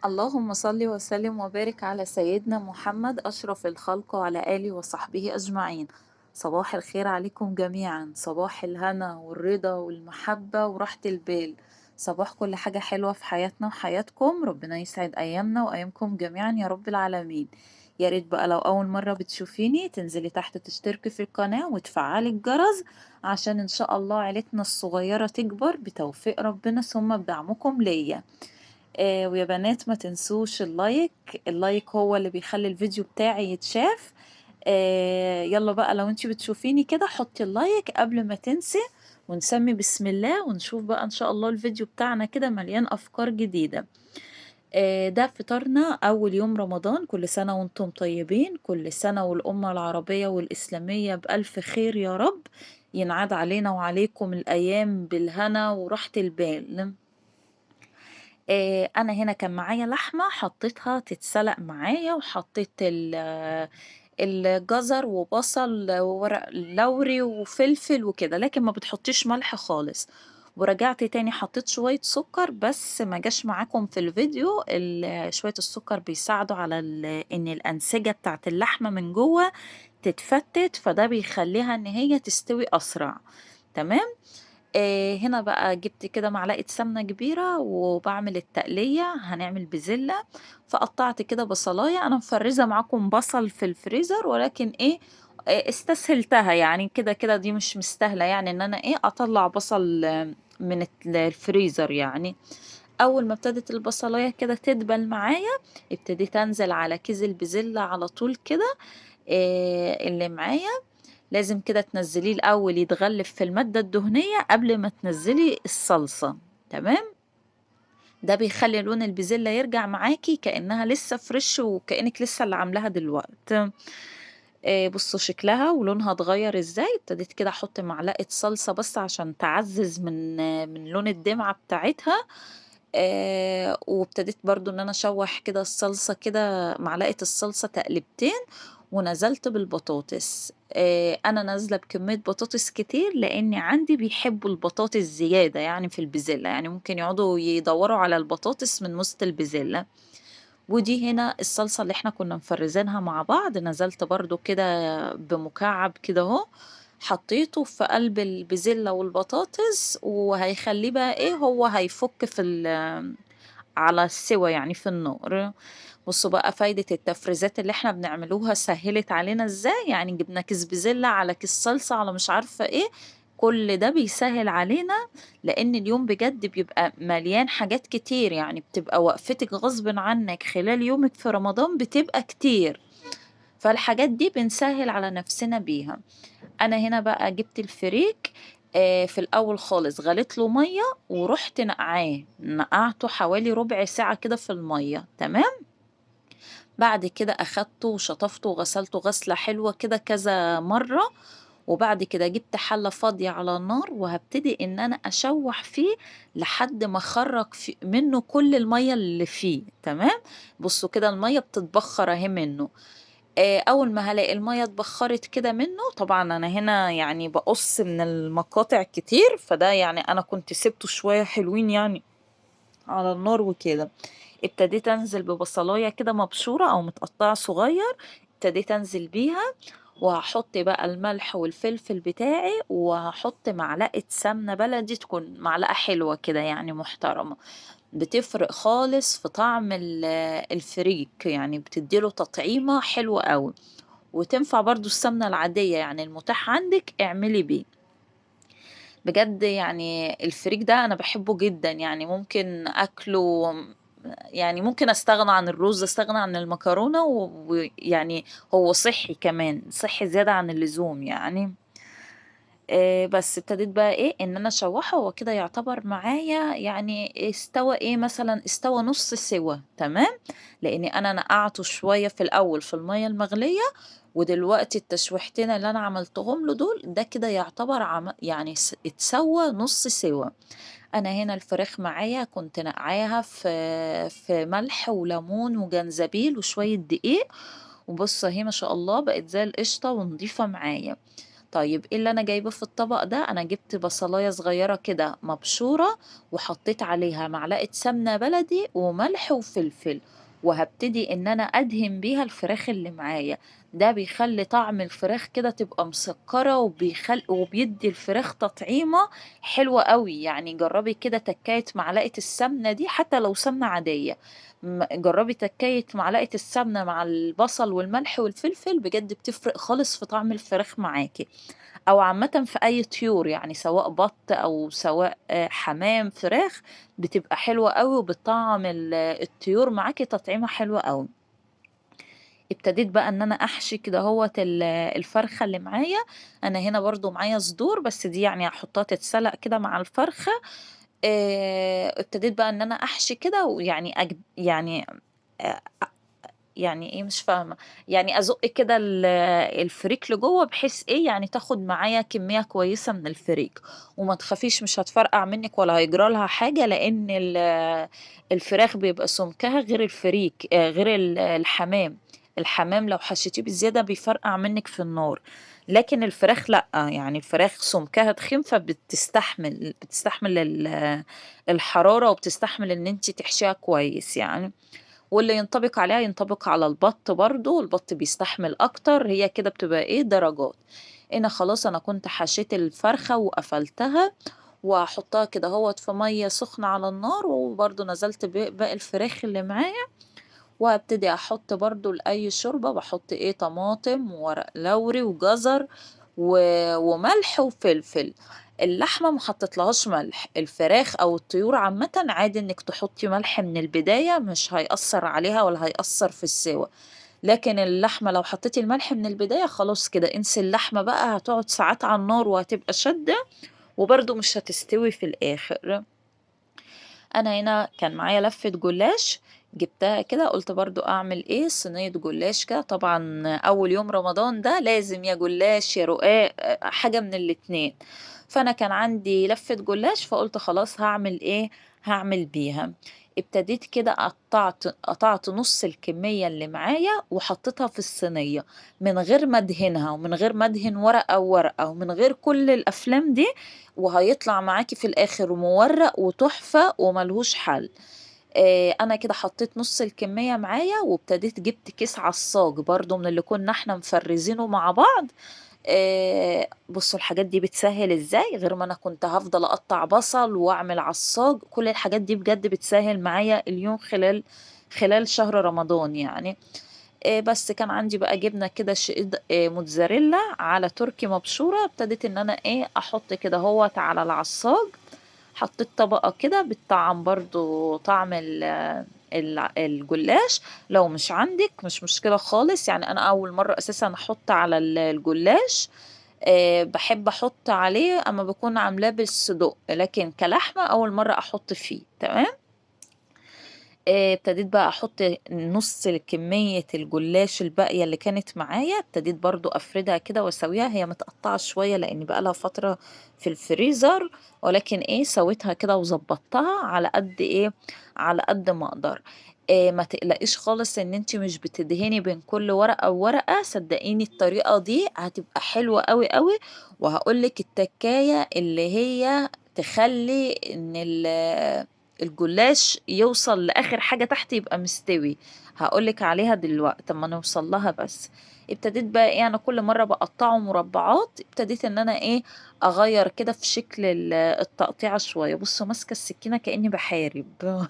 اللهم صل وسلم وبارك على سيدنا محمد أشرف الخلق وعلى آله وصحبه أجمعين. صباح الخير عليكم جميعا، صباح الهنا والرضا والمحبة وراحة البال، صباح كل حاجة حلوة في حياتنا وحياتكم. ربنا يسعد أيامنا وأيامكم جميعا يا رب العالمين. يا ريت بقى لو أول مرة بتشوفيني تنزلي تحت تشتركي في القناة وتفعلي الجرس عشان إن شاء الله عيلتنا الصغيرة تكبر بتوفيق ربنا ثم بدعمكم ليا. ويا بنات ما تنسوش اللايك. اللايك هو اللي بيخلي الفيديو بتاعي يتشاف. يلا بقى لو انتي بتشوفيني كده حطي اللايك قبل ما تنسي، ونسمي بسم الله ونشوف بقى ان شاء الله الفيديو بتاعنا كده مليان افكار جديدة. ده فطارنا اول يوم رمضان، كل سنة وانتم طيبين، كل سنة والأمة العربية والإسلامية بألف خير يا رب. ينعاد علينا وعليكم الأيام بالهنا وراحة البال. أنا هنا كان معايا لحمة حطيتها تتسلق معايا، وحطيت الجزر وبصل وورق لوري وفلفل وكده، لكن ما بتحطيش ملح خالص. ورجعت تاني حطيت شوية سكر بس ما جاش معاكم في الفيديو. شوية السكر بيساعدوا على ان الأنسجة بتاعت اللحمة من جوه تتفتت، فده بيخليها ان هي تستوي أسرع. تمام. هنا بقى جبت كده معلقة سمنة كبيرة وبعمل التقلية، هنعمل بزلة. فقطعت كده بصلاية، أنا مفرزة معاكم بصل في الفريزر، ولكن إيه، استسهلتها يعني كده كده، دي مش مستاهلة يعني إن أنا إيه أطلع بصل من الفريزر يعني. أول ما ابتدت البصلاية كده تدبل معايا، ابتديت أنزل على كيس البزلة على طول كده. اللي معايا لازم كده تنزليه الأول يتغلف في المادة الدهنية قبل ما تنزلي الصلصة. تمام. ده بيخلي لون البزلة يرجع معاكي كأنها لسه فريش وكأنك لسه اللي عاملاها دلوقتي. بصوا شكلها ولونها اتغير ازاي. ابتديت كده احط معلقة صلصة بس عشان تعزز من لون الدمعة بتاعتها. وابتديت برضو ان انا اشوح كده الصلصة كده، معلقة الصلصة تقلبتين، ونزلت بالبطاطس. انا نازلة بكمية بطاطس كتير لاني عندي بيحبوا البطاطس زيادة يعني في البزلة، يعني ممكن يقعدوا يدوروا على البطاطس من وسط البزلة. ودي هنا الصلصة اللي احنا كنا مفرزينها مع بعض، نزلت برضو كده بمكعب كده اهو، حطيته في قلب البزلة والبطاطس، وهيخليه بقى ايه، هو هيفك على السوا يعني في النار. بصوا بقى فايدة التفريزات اللي احنا بنعملوها سهلت علينا ازاي، يعني جبنا كيس بزلة على كيس صلصة على مش عارفة ايه، كل ده بيسهل علينا. لان اليوم بجد بيبقى مليان حاجات كتير، يعني بتبقى وقفتك غصب عنك خلال يومك في رمضان بتبقى كتير، فالحاجات دي بنسهل على نفسنا بيها. انا هنا بقى جبت الفريك. في الاول خالص غليت له ميه ورحت نقعته حوالي ربع ساعه كده في الميه. تمام. بعد كده اخدته وشطفته وغسلته غسله حلوه كده كذا مره. وبعد كده جبت حله فاضيه على النار وهبتدي ان انا اشوح فيه لحد ما اخرج منه كل الميه اللي فيه. تمام. بصوا كده الميه بتتبخر اهي منه. اول ما هلاقي الميه اتبخرت كده منه، طبعا انا هنا يعني بقص من المقاطع كتير، فده يعني انا كنت سبته شويه حلوين يعني على النار وكده. ابتديت انزل ببصلايه كده مبشوره او متقطعه صغير، ابتديت انزل بيها، وهحط بقى الملح والفلفل بتاعي، وهحط معلقه سمنه بلدي تكون معلقه حلوه كده يعني محترمه، بتفرق خالص في طعم الفريك، يعني بتديله تطعيمه حلوه قوي. وتنفع برضو السمنة العادية يعني المتاح عندك اعملي بيه. بجد يعني الفريك ده انا بحبه جدا، يعني ممكن اكله، يعني ممكن استغنى عن الرز، استغنى عن المكرونة، ويعني هو صحي كمان، صحي زيادة عن اللزوم يعني. بس ابتديت بقى ايه ان انا اشوحه، هو كده يعتبر معايا يعني استوى ايه، مثلا استوى نص سوا. تمام. لاني انا نقعته شوية في الاول في المية المغلية، ودلوقتي التشويحتين اللي انا عملتهم له دول ده كده يعتبر يعني اتسوى نص سوا. انا هنا الفراخ معايا كنت نقعاها في ملح وليمون وجنزبيل وشوية دقيق، وبص اهي ما شاء الله بقت زي القشطة ونضيفة معايا. طيب إيه اللي أنا جايباه في الطبق ده؟ أنا جِبت بصلاية صغيّرة كده مبشورة، وحطيت عليها معلقة سمنة بلدي وملح وفلفل، وهابتدي إن أنا أدهن بيها الفراخ اللي معايا، ده بيخلّي طعم الفراخ كده تبقى مسكّرة وبيدّي الفراخ تطعيمة حلوة أوي، يعني جرّبي كده تكاية معلقة السمنة دي حتى لو سمنة عادية، جرّبي تكاية معلقة السمنة مع البصل والملح والفلفل بجد بتفرق خالص في طعم الفراخ معاكِ. أو عامةً في أي طيور، يعني سواء بَط أو سواء حمام، فراخ، بتبقى حلوة أوي وبتطعّم الطيور معاكِ تطعيمة حلوة أوي. ابتديت بقى إن أنا أحشي كدهوّة الفرخة اللي معايا، أنا هنا برضه معايا صدور بس دي يعني هاحطها تتسلق كده مع الفرخة، ابتديت بقى إن أنا أحشي كده ويعني يعني آآ يعني إيه مش فاهمة، يعني أزُق كده الفريك لجوّه بحيث إيه، يعني تاخد معايا كمية كويسة من الفريك، وما تخافيش مش هتفرقع منِّك ولا هيجرى لها حاجة، لإن الفراخ بيبقى سُمكها غير الفريك غير الحمام، الحمام لو حشيتيه بزيادة بيفرقع منِّك في النار، لكن الفراخ لأ، يعني الفراخ سُمكها تخين بتستحمل الحرارة وبتستحمل إن أنتِ تحشيها كويس يعني. واللي ينطبق عليها ينطبق على البَط برضه، البَط بيستحمل أكتر، هي كده بتبقى إيه، درجات. هنا خلاص أنا كنت حشيت الفرخة وقفلتها، وهاحطها كدهوّة في مَيّة سخنة على النار، وبرضه نزلت باقي الفراخ اللي معايا، وهابتدي أحط برضه لأي شوربة باحط إيه، طماطم وورق لوري وجزر و وملح وفلفل. اللحمة ما حطيتلهاش ملح، الفراخ أو الطيور عامةً عادي إنِّك تحطي ملح من البداية مش هيأثّر عليها ولا هيأثّر في السِوَى، لكن اللحمة لو حطيتِ الملح من البداية خلاص كده انسي اللحمة بقى هتقعد ساعات على النار وهتبقى شادة، وبرضه مش هتستوي في الآخر. أنا هنا كان معايا لفة جلاش جبتها كده قُلت برضه أعمل إيه، صينية جلاش كده طبعًا أول يوم رمضان ده لازم يا جلاش يا رقاق حاجة من الاتنين، فأنا كان عندي لفة جلاش فقُلت خلاص هاعمل إيه، هاعمل بيها. ابتديت كده قطعت نُص الكمية اللي معايا وحطيتها في الصينية، من غير ما أدهنها ومن غير ما أدهن ورقة وورقة ومن غير كل الأفلام دي، وهيطلع معاكِ في الآخر مورّق وتحفة وما لهوش حل. أنا كده حطيت نُص الكمية معايا وابتديت جِبت كيس عصّاج برضه من اللي كُنّا إحنا مفرّزينه مع بعض، بُصّوا الحاجات دي بتسهّل إزاي، غير ما أنا كنت هافضل أقطّع بصل وأعمل عصّاج، كل الحاجات دي بجد بتسهّل معايا اليوم خلال شهر رمضان يعني. بس كان عندي بقى جبنة كده شقيق موتزاريلا على تركي مبشورة، ابتديت إن أنا إيه، أحُط كدهوّة على العصّاج، حطيت طبقة كده بتطعّم برضه طعم الجلاش، لو مش عندِك مش مشكلة خالص، يعني أنا أول مرّة أساسًا أحُط على الجلاش باحب أحُط عليه أمّا باكون عاملاه بالصدق، لكن كلحمة أول مرّة أحُط فيه، تمام؟ ابتديت بقى أحُط نُص كمية الجلاش الباقية اللي كانت معايا، ابتديت برضه أفردها كده وأسويها، هي متقطّعة شوية لإن بقى لها فترة في الفريزر، ولكن إيه، سويتها كده وضبّطتها على قد إيه، على قد ما أقدر. ما تقلقيش خالص إن أنتِ مش بتدهني بين كل ورقة وورقة، صدّقيني الطريقة دي هتبقى حلوة أوي، أوي، وهاقول لِك التكاية اللي هي تخلّي إن الجلاش يوصل لآخر حاجة تحت يبقى مستوي، هاقول لِك عليها دلوقتي أمّا نوصل لها بس. ابتديت بقى إيه، أنا كل مرّة باقطّعه مربعات، ابتديت إن أنا إيه، أغيّر كده في شكل التقطيعة شوية، بُصّوا ماسكة السكينة كإني باحارب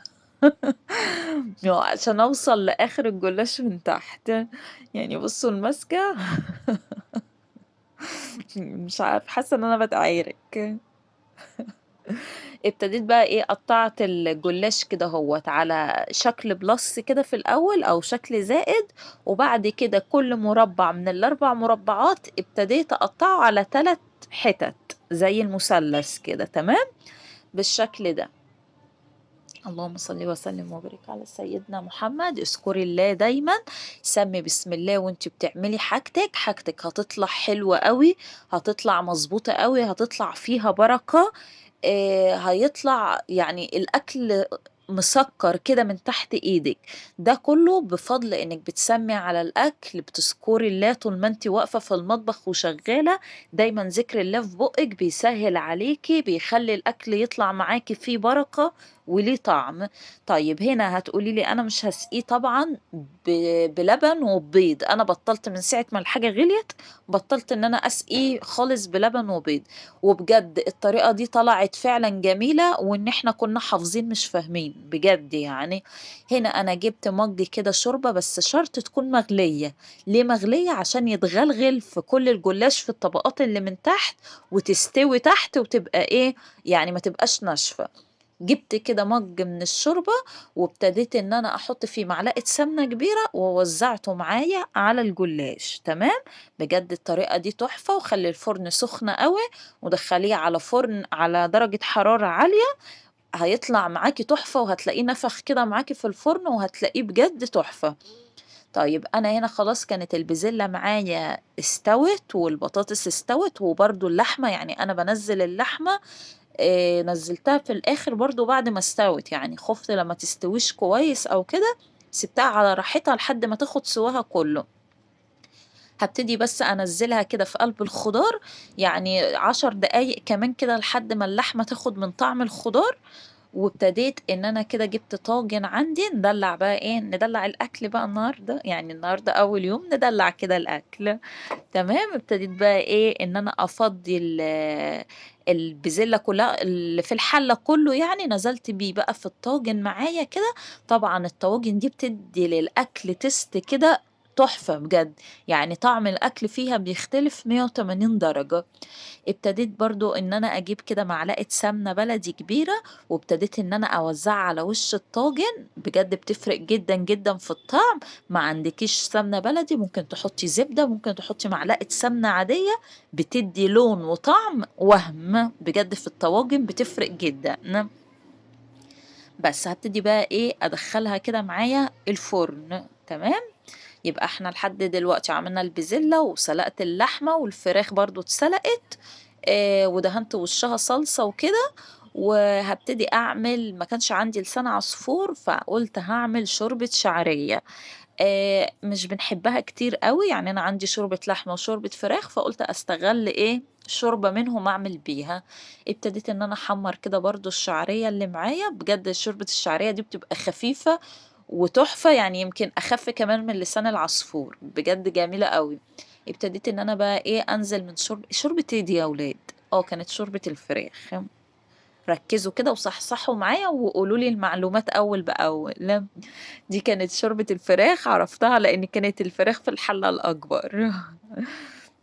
عشان أوصل لآخر الجلاش من تحت، يعني بُصّوا الماسكة مش عارفة حاسة إن أنا باتعارك. ابتديت بقى إيه، قطّعت الجلاش كدهوّة على شكل بلس كده في الأول أو شكل زائد، وبعد كده كل مربّع من ال4 مربعات ابتديت أقطّعه على 3 حتت زي المثلث كده تمام، بالشكل ده. اللهم صل وسلم وبارك على سيدنا محمد، اذكري الله دايمًا، سمّي بسم الله وأنتِ بتعملي حاجتِك، حاجتِك هتطلع حلوة أوي، هتطلع مضبوطة أوي، هتطلع فيها بركة، هيطلع يعني الأكل مسكر كده من تحت ايدك. ده كله بفضل انك بتسمي على الاكل، بتذكري الله طول ما انت واقفة في المطبخ وشغالة. دايما ذكر الله في بقك بيسهل عليكي، بيخلي الاكل يطلع معاكي فيه بركة وليه طعم. طيب هنا هتقولي لي انا مش هسقيه طبعا بلبن وبيض. انا بطلت من ساعة ما الحاجة غليت، بطلت ان انا اسقيه خالص بلبن وبيض. وبجد الطريقة دي طلعت فعلا جميلة، وان احنا كنا حافظين مش فاهمين بجد يعني. هنا انا جبت مج كده شوربة، بس شرط تكون مغلية. ليه مغلية؟ عشان يتغلغل في كل الجلاش في الطبقات اللي من تحت، وتستوي تحت وتبقى ايه، يعني ما تبقاش ناشفة. جبت كده مج من الشوربة، وابتديت ان انا احط فيه معلقة سمنة كبيرة ووزعته معايا على الجلاش. تمام. بجد الطريقة دي تحفة. وخلي الفرن سخن قوي، ودخليه على فرن على درجة حرارة عالية، هيطلع معاكي تحفة، وهتلاقيه نفخ كده معاكي في الفرن، وهتلاقيه بجد تحفة. طيب انا هنا خلاص كانت البزلة معايا استوت، والبطاطس استوت، وبرضو اللحمة، يعني انا بنزل اللحمة. نزلتها في الاخر برضو بعد ما استوت، يعني خفت لما تستويش كويس او كده، سبتها على راحتها لحد ما تاخد سواها كله. هبتدي بس انزلها كده في قلب الخضار، يعني 10 دقايق كمان كده لحد ما اللحمة تاخد من طعم الخضار. وابتديت ان انا كده جبت طاجن عندي، ندلع بقى ايه، ندلع الاكل بقى النهارده، يعني النهارده اول يوم ندلع كده الاكل. تمام. ابتديت بقى ايه، ان انا افضي البزلة كلها اللي في الحلة كله، يعني نزلت بيه بقى في الطاجن معايا كده. طبعا الطواجن دي بتدي للأكل تست كده تحفة بجد، يعني طعم الأكل فيها بيختلف 180 درجة. ابتديت برضو ان انا اجيب كده معلقة سمنة بلدي كبيرة، وابتديت ان انا اوزعها على وش الطاجن. بجد بتفرق جدا جدا في الطعم. ما عندكيش سمنة بلدي ممكن تحطي زبدة، ممكن تحطي معلقة سمنة عادية، بتدي لون وطعم وهم بجد في الطواجن، بتفرق جدا. بس هبتدي بقى ايه، ادخلها كده معايا الفرن. تمام. يبقى احنا لحد دلوقتي عملنا البزلة، وسلقت اللحمة، والفراخ برضو اتسلقت. ودهنت وشها صلصة وكده. وهبتدي اعمل، ما كانش عندي لسان عصفور، فقلت هعمل شوربة شعرية. مش بنحبها كتير قوي، يعني انا عندي شوربة لحمة وشوربة فراخ، فقلت استغل ايه شوربة منهم اعمل بيها. ابتديت ان انا احمر كده برضو الشعرية اللي معايا. بجد شوربة الشعرية دي بتبقى خفيفة وتحفة، يعني يمكن اخف كمان من لسان العصفور، بجد جميلة قوي. ابتديت ان انا بقى ايه انزل من شوربة ايه دي يا اولاد؟ اه كانت شوربة الفراخ. ركزوا كده وصحصحوا معايا وقولوا لي المعلومات اول باول. لا، دي كانت شوربة الفراخ، عرفتها لان كانت الفراخ في الحلة الاكبر.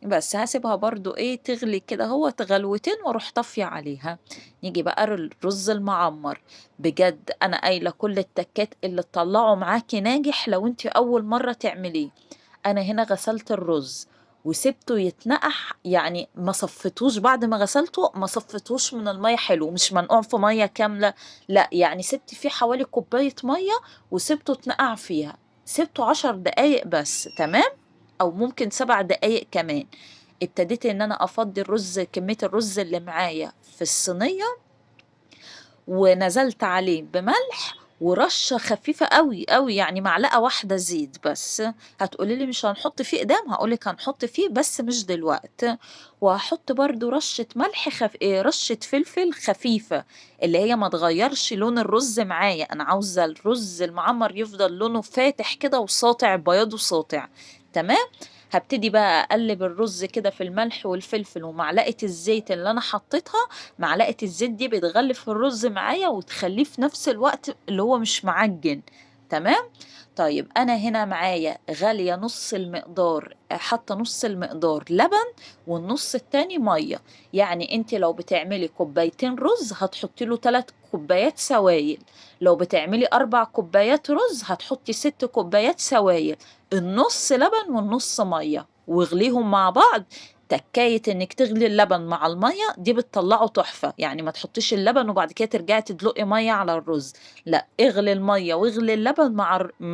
بس هسيبها برضو ايه تغلي كده، هو غلوتين واروح طافية عليها. نيجي بقى الرز المعمر. بجد انا قايلة كل التكات اللي تطلعوا معاكي ناجح لو انت اول مرة تعمليه. انا هنا غسلت الرز وسبته يتنقح، يعني ما صفتوش بعد ما غسلته، ما صفتوش من المية حلو، مش منقوع في مية كاملة. لا يعني سبت فيه حوالي كوباية مية، وسبته اتنقع فيها. سبته 10 دقايق بس. تمام. او ممكن 7 دقايق كمان. ابتديت ان انا افضي الرز، كمية الرز اللي معايا في الصينية، ونزلت عليه بملح ورشة خفيفة قوي قوي، يعني معلقة واحدة زيت بس. هتقولي لي مش هنحط فيه قدام، هقولك هنحط فيه بس مش دلوقت. وهحط برضو رشة ملح رشة فلفل خفيفة، اللي هي ما تغيرش لون الرز معايا. انا عاوزة الرز المعمر يفضل لونه فاتح كده وساطع، بياضه ساطع. تمام. هبتدي بقى اقلب الرز كده في الملح والفلفل ومعلقة الزيت اللي انا حطيتها. معلقة الزيت دي بتغلف الرز معايا وتخليه في نفس الوقت اللي هو مش معجن. تمام. طيب انا هنا معايا غالية نص المقدار، حاطة نص المقدار لبن، والنص التاني مية. يعني انت لو بتعملي كوبايتين رز هتحطي له 3 كوبايات سوائل. لو بتعملي 4 كوبايات رز هتحطي 6 كوبايات سوائل. النص لبن والنص مية، واغليهم مع بعض. تكاية انك تغلي اللبن مع المية دي بتطلعه تحفة، يعني ما تحطيش اللبن وبعد كده ترجعي تدلقي مية على الرز. لا، اغلي المية واغلي اللبن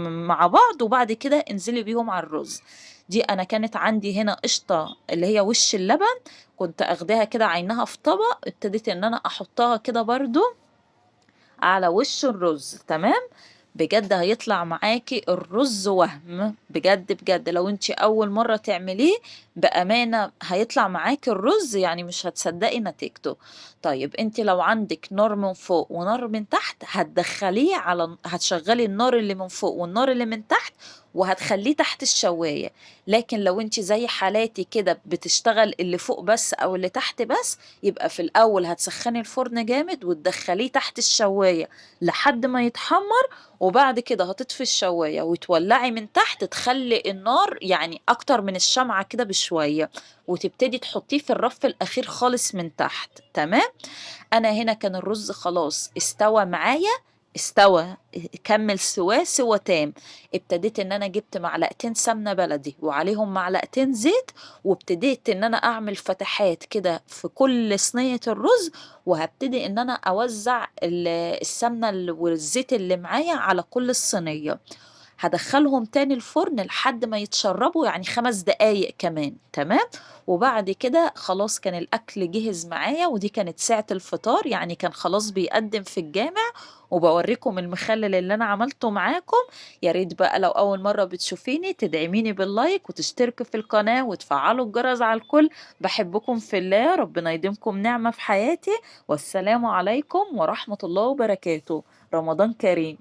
مع بعض، وبعد كده انزلي بيهم على الرز. دي انا كانت عندي هنا قشطة اللي هي وش اللبن، كنت اخداها كده عينها في طبق، ابتديت ان انا احطها كده برضو على وش الرز. تمام. بجد هيطلع معاكي الرز وهم، بجد بجد لو انتي اول مرة تعمليه بأمانة هيطلع معاكي الرز يعني مش هتصدقي نتيجته. طيب انتي لو عندك نار من فوق ونار من تحت هتدخليه على، هتشغلي النار اللي من فوق والنار اللي من تحت وهتخليه تحت الشواية. لكن لو انتي زي حالاتي كده بتشتغل اللي فوق بس او اللي تحت بس، يبقى في الاول هتسخني الفرن جامد وتدخليه تحت الشواية لحد ما يتحمر، وبعد كده هتطفي الشواية وتولعي من تحت، تخلي النار يعني أكتر من الشمعة كده بشوية، وتبتدي تحطيه في الرف الأخير خالص من تحت. تمام. أنا هنا كان الرز خلاص استوى معايا، استوى، كمل سواه سوى تام. ابتديت ان انا جبت معلقتين سمنة بلدي وعليهم معلقتين زيت، وابتديت ان انا اعمل فتحات كده في كل صينية الرز، وهبتدي ان انا اوزع السمنة والزيت اللي معايا على كل الصينية. هدخلهم تاني الفرن لحد ما يتشربوا يعني 5 دقايق كمان. تمام. وبعد كده خلاص كان الأكل جهز معايا، ودي كانت ساعة الفطار يعني كان خلاص بيقدم في الجامع. وبوريكم المخلل اللي أنا عملته معاكم. يا ريت بقى لو أول مرة بتشوفيني تدعميني باللايك وتشتركي في القناة وتفعلوا الجرس على الكل. بحبكم في الله، ربنا يديمكم نعمة في حياتي. والسلام عليكم ورحمة الله وبركاته. رمضان كريم.